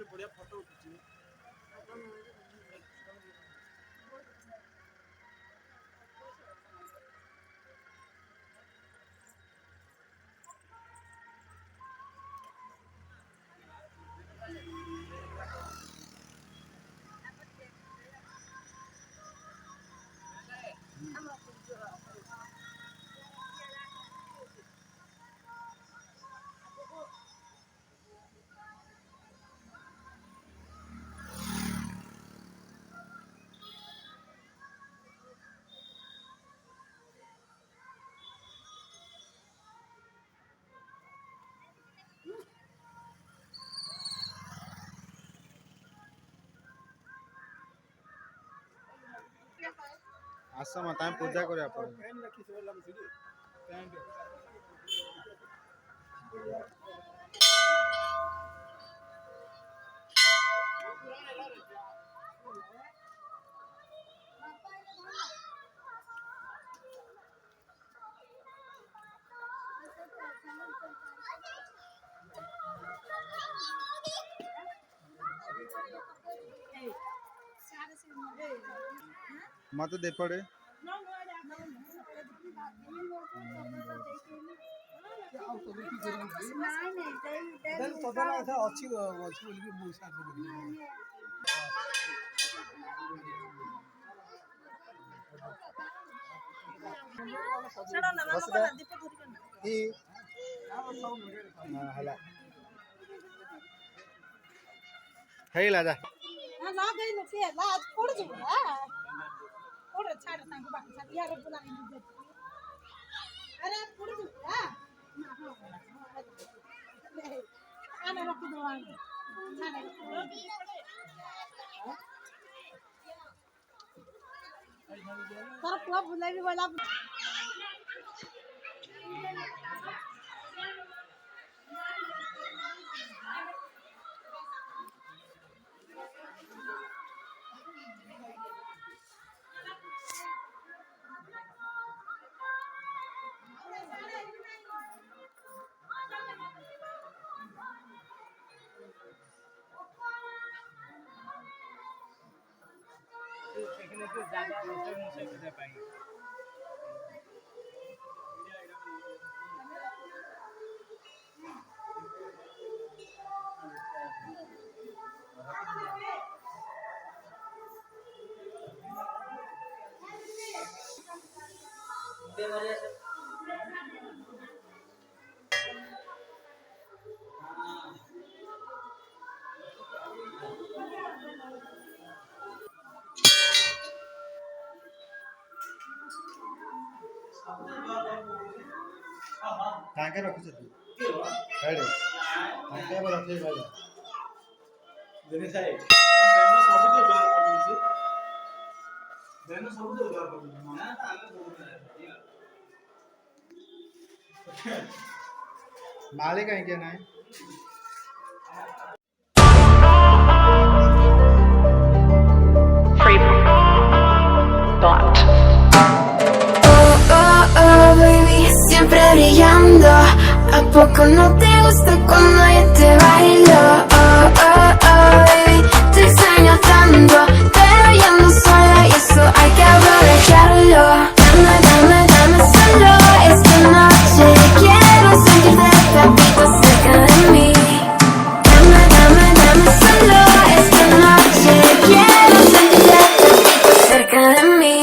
बढ़िया फोटो उठी आस मत पूजा करिया मत दे पड़े हेला जा ना गई न के ला पड़ जुला पड़ छाड़ संग बाकी सब यार बुला ली अरे पड़ जुला नहीं आने रख दो आने छाड़ तर पुआ बुलाई भी वाला ज्यादा मुझे कर पाएंगे टांके रखिस तू हेड टांके पर रखे भाई देने साहे बेनो सब तो जोर कर दूची बेनो सब तो जोर कर दूची ना ताले बोल मालिक है क्या नहीं Free thought. Baby, siempre brillando. ¿A poco no te gusta cuando yo te bailo? Baby, te extraño tanto, pero ya no sola y eso hay que aprovecharlo. Dame solo esta noche. Quiero sentirte tantito cerca de mí. Dame solo esta noche. Quiero sentirte tantito cerca de mí.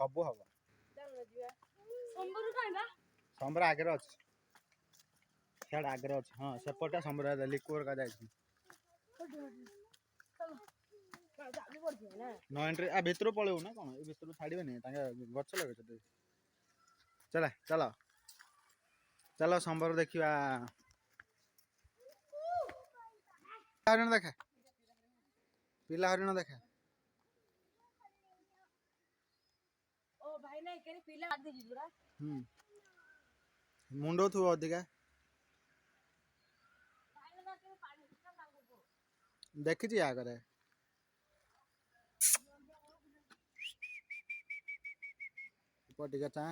सब हम संबर आगे अच्छे सियाड़ आगे अच्छे हाँ सेपटा संबर liquor का जाए न एंट्री आ भितर पलू ना कौन ये भितर छाड़े गच लगे चला चलो चलो संबर देखा हरिण देखा पिला हरिण देखा मुंड थो अधिका देखी आगे टिका चा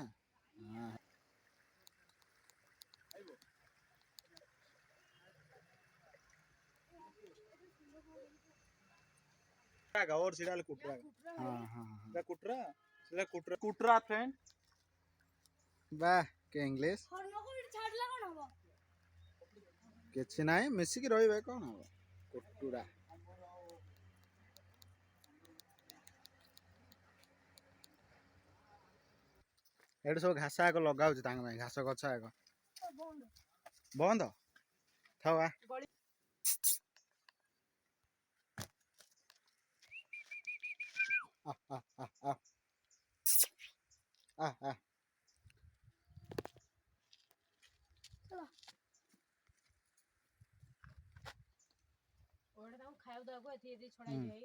और सीधा कुटरा हां हां कुटरा सीधा कुटरा कुटरा फ्रेंड वाह के इंग्लिश किछि नाही मिसिक रहिबे कोन हो कुटुरा एड सब घास आग लगाउछ तांग में घास गछ आग बंद थावा आ आ आ आ आ आ ओडे ताऊ खाइब दगो एथि एथि छड़ाई जाई